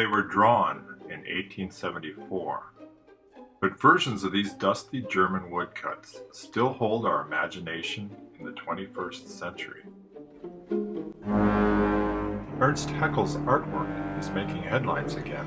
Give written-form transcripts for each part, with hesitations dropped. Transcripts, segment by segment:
they were drawn in 1874, but versions of these dusty German woodcuts still hold our imagination in the 21st century. Ernst Haeckel's artwork is making headlines again.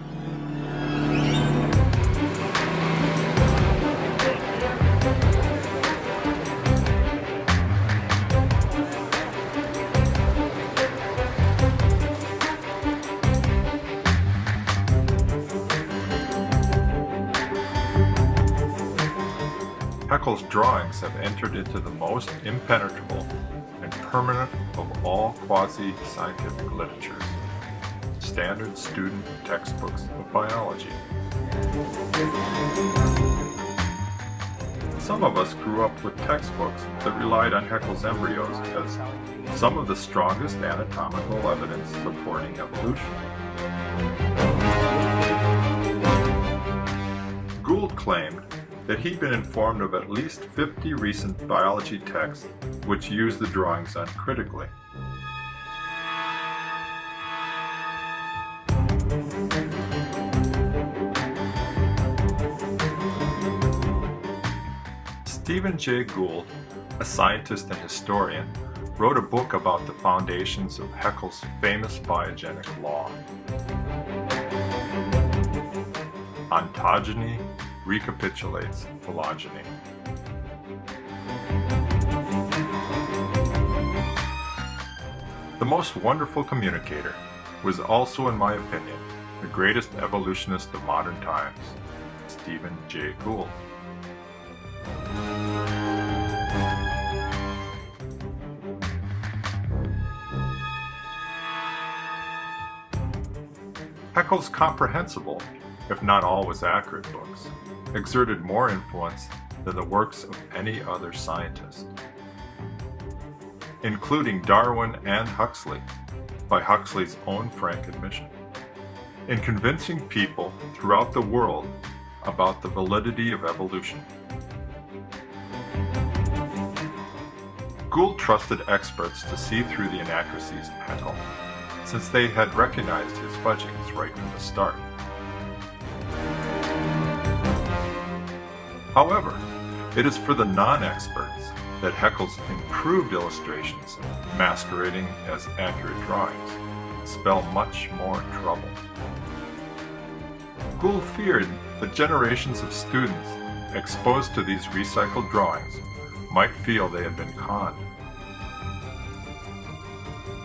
Haeckel's drawings have entered into the most impenetrable and permanent of all quasi-scientific literatures, standard student textbooks of biology. Some of us grew up with textbooks that relied on Haeckel's embryos as some of the strongest anatomical evidence supporting evolution. Gould claimed that he'd been informed of at least 50 recent biology texts which used the drawings uncritically. Stephen Jay Gould, a scientist and historian, wrote a book about the foundations of Haeckel's famous biogenic law. Ontogeny recapitulates phylogeny. The most wonderful communicator was also, in my opinion, the greatest evolutionist of modern times, Stephen Jay Gould. Haeckel's comprehensible, if not always accurate books, exerted more influence than the works of any other scientist, including Darwin and Huxley, by Huxley's own frank admission, in convincing people throughout the world about the validity of evolution. Gould trusted experts to see through the inaccuracies in Haeckel, since they had recognized his fudgings right from the start. However, it is for the non-experts that Haeckel's improved illustrations, masquerading as accurate drawings, spell much more trouble. Gould feared that generations of students exposed to these recycled drawings might feel they had been conned.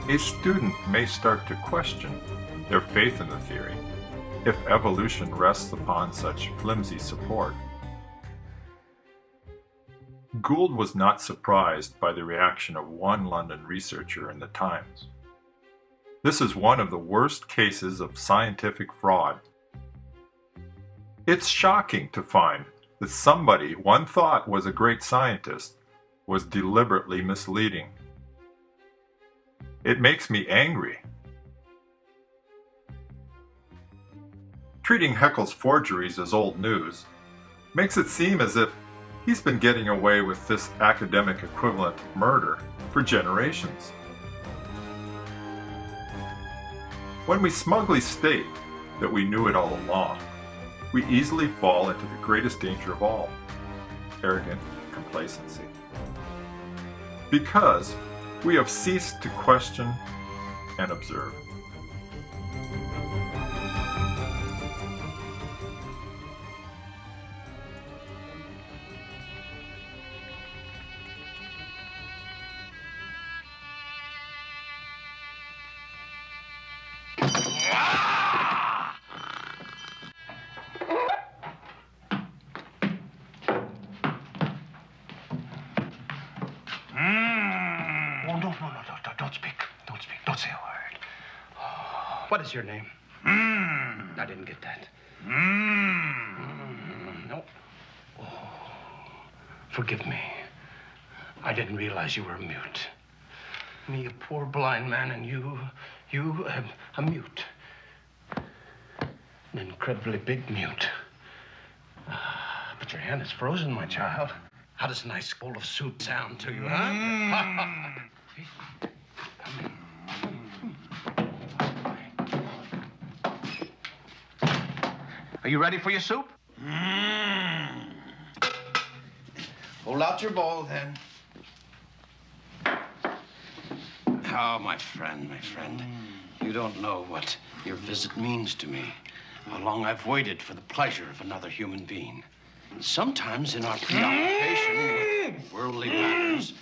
A student may start to question their faith in the theory if evolution rests upon such flimsy support. Gould was not surprised by the reaction of one London researcher in the Times. This is one of the worst cases of scientific fraud. It's shocking to find that somebody one thought was a great scientist was deliberately misleading. It makes me angry. Treating Haeckel's forgeries as old news makes it seem as if he's been getting away with this academic equivalent of murder for generations. When we smugly state that we knew it all along, we easily fall into the greatest danger of all, arrogant complacency. Because we have ceased to question and observe. Don't speak. Don't speak. Don't say a word. What is your name? I didn't get that. No. Forgive me. I didn't realize you were a mute. Me, a poor blind man, and you a mute. An incredibly big mute. But your hand is frozen, my child. How does a nice bowl of soup sound to you, huh? Are you ready for your soup? Hold out your bowl, then. Oh, my friend, you don't know what your visit means to me. How long I've waited for the pleasure of another human being. Sometimes in our preoccupation with worldly matters,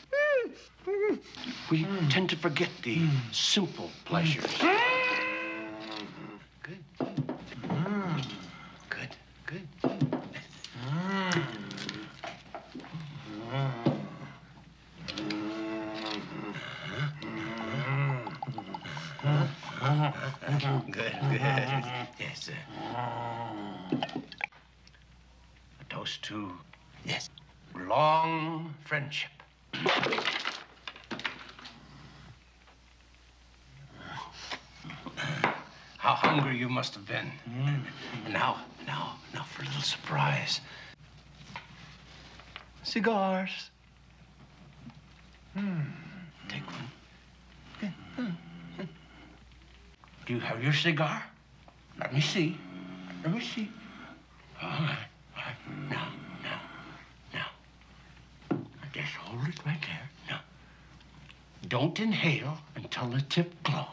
we tend to forget the simple pleasures. Good. Good. Good. Yes, a toast to, yes, long friendship. How hungry you must have been. Now for a little surprise. Cigars. Take one. Do you have your cigar? Let me see. All right. Now. Just hold it right there. Now. Don't inhale until the tip glows.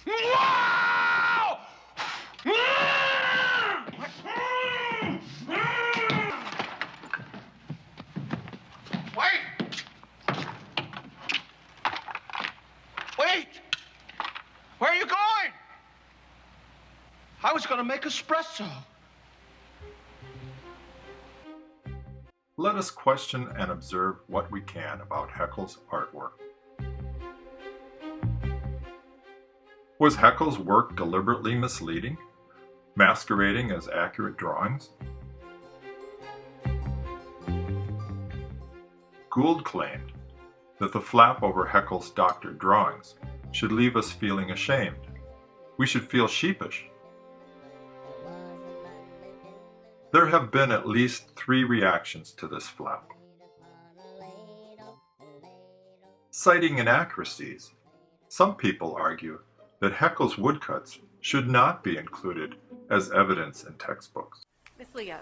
Wow! Wait! Where are you going? I was going to make espresso. Let us question and observe what we can about Haeckel's artwork. Was Haeckel's work deliberately misleading, masquerading as accurate drawings? Gould claimed that the flap over Haeckel's doctored drawings should leave us feeling ashamed. We should feel sheepish. There have been at least 3 reactions to this flap. Citing inaccuracies, some people argue that Haeckel's woodcuts should not be included as evidence in textbooks. Miss Leo.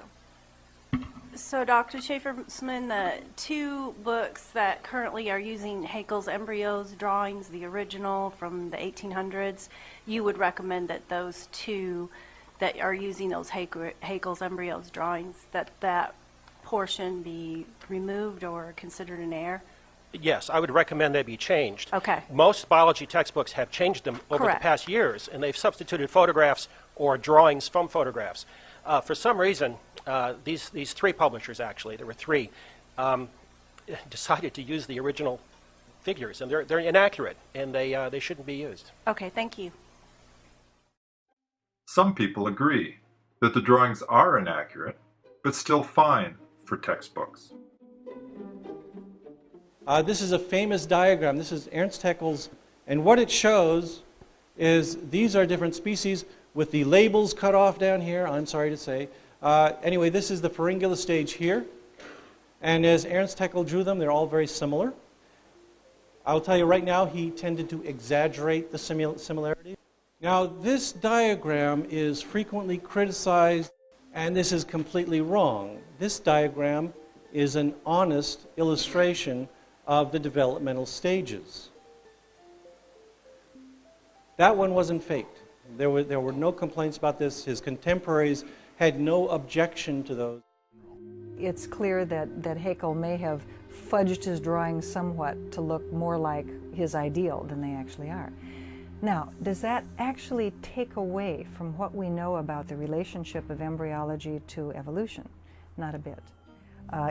So, Dr. Schaefersman, the 2 books that currently are using Haeckel's embryos drawings, the original from the 1800s, you would recommend that those 2 that are using those Haeckel's embryos drawings, that portion be removed or considered an error? Yes, I would recommend they be changed. Okay. Most biology textbooks have changed them over Correct. the past years, and they've substituted photographs or drawings from photographs. For some reason, these 3 publishers, actually, there were 3, decided to use the original figures, and they're inaccurate, and they shouldn't be used. Okay, thank you. Some people agree that the drawings are inaccurate, but still fine for textbooks. This is a famous diagram. This is Ernst Haeckel's, and what it shows is these are different species with the labels cut off down here, I'm sorry to say. Anyway, this is the Pharyngula stage here, and as Ernst Haeckel drew them, they're all very similar. I'll tell you right now, he tended to exaggerate the similarity. Now, this diagram is frequently criticized, and this is completely wrong. This diagram is an honest illustration of the developmental stages. That one wasn't faked. There were no complaints about this. His contemporaries had no objection to those. It's clear that Haeckel may have fudged his drawings somewhat to look more like his ideal than they actually are. Now, does that actually take away from what we know about the relationship of embryology to evolution? Not a bit.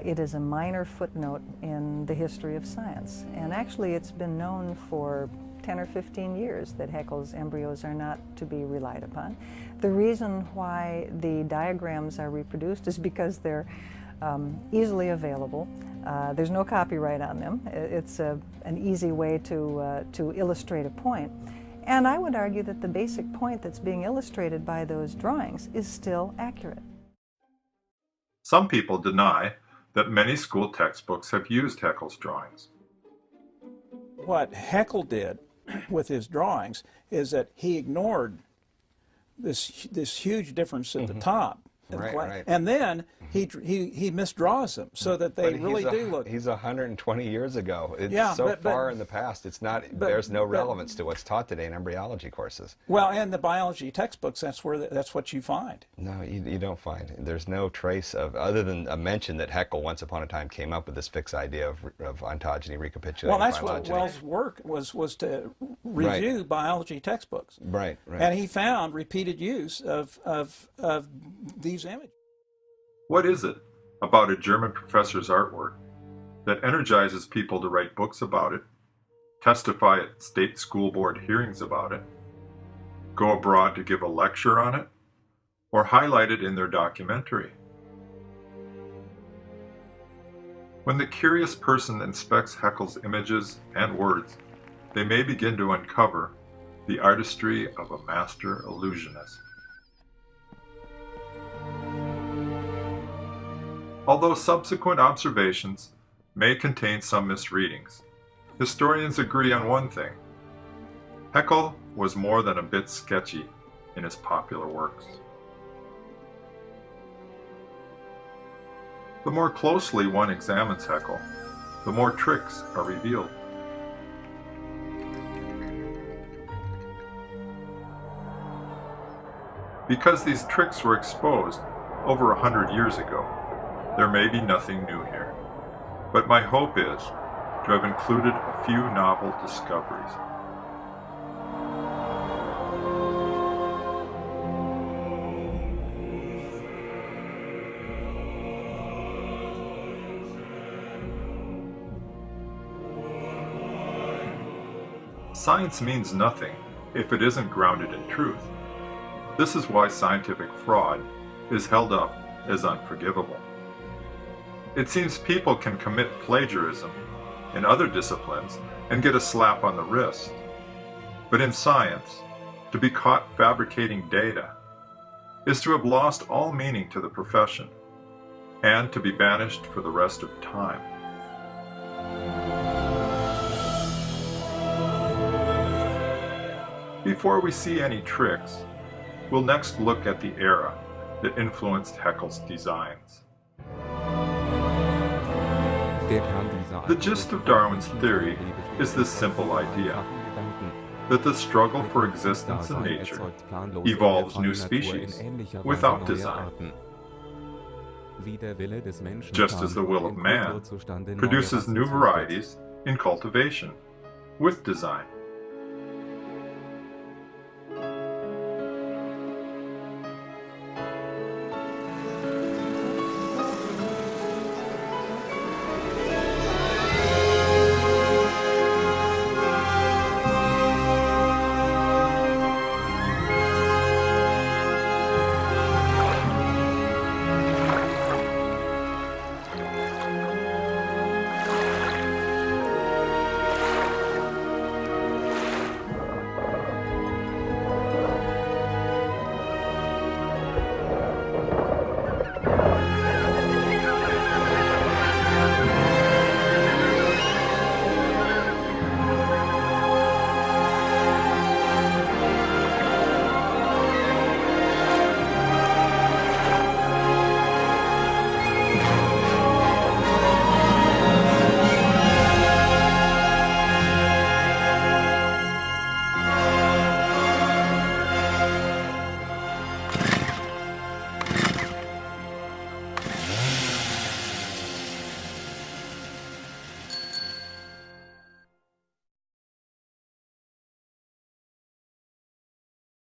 It is a minor footnote in the history of science, and actually it's been known for 10 or 15 years that Haeckel's embryos are not to be relied upon. The reason why the diagrams are reproduced is because they're easily available. There's no copyright on them. It's an easy way to illustrate a point. And I would argue that the basic point that's being illustrated by those drawings is still accurate. Some people deny that many school textbooks have used Haeckel's drawings. What Haeckel did with his drawings is that he ignored this huge difference at the top. Right. And then he misdraws them so that they really do look. He's 120 years ago. It's far in the past. It's not. There's no relevance to what's taught today in embryology courses. Well, and the biology textbooks, that's what you find. No, you don't find. There's no trace of, other than a mention that Haeckel once upon a time came up with this fixed idea of ontogeny recapitulating. Well, that's phylogeny. what Wells' work was to review biology textbooks. Right. And he found repeated use of these images. What is it about a German professor's artwork that energizes people to write books about it, testify at state school board hearings about it, go abroad to give a lecture on it, or highlight it in their documentary? When the curious person inspects Haeckel's images and words, they may begin to uncover the artistry of a master illusionist. Although subsequent observations may contain some misreadings, historians agree on one thing: Haeckel was more than a bit sketchy in his popular works. The more closely one examines Haeckel, the more tricks are revealed. Because these tricks were exposed over 100 years ago, there may be nothing new here, but my hope is to have included a few novel discoveries. Science means nothing if it isn't grounded in truth. This is why scientific fraud is held up as unforgivable. It seems people can commit plagiarism in other disciplines and get a slap on the wrist. But in science, to be caught fabricating data is to have lost all meaning to the profession and to be banished for the rest of time. Before we see any tricks, we'll next look at the era that influenced Haeckel's designs. The gist of Darwin's theory is this simple idea, that the struggle for existence in nature evolves new species without design, just as the will of man produces new varieties in cultivation with design.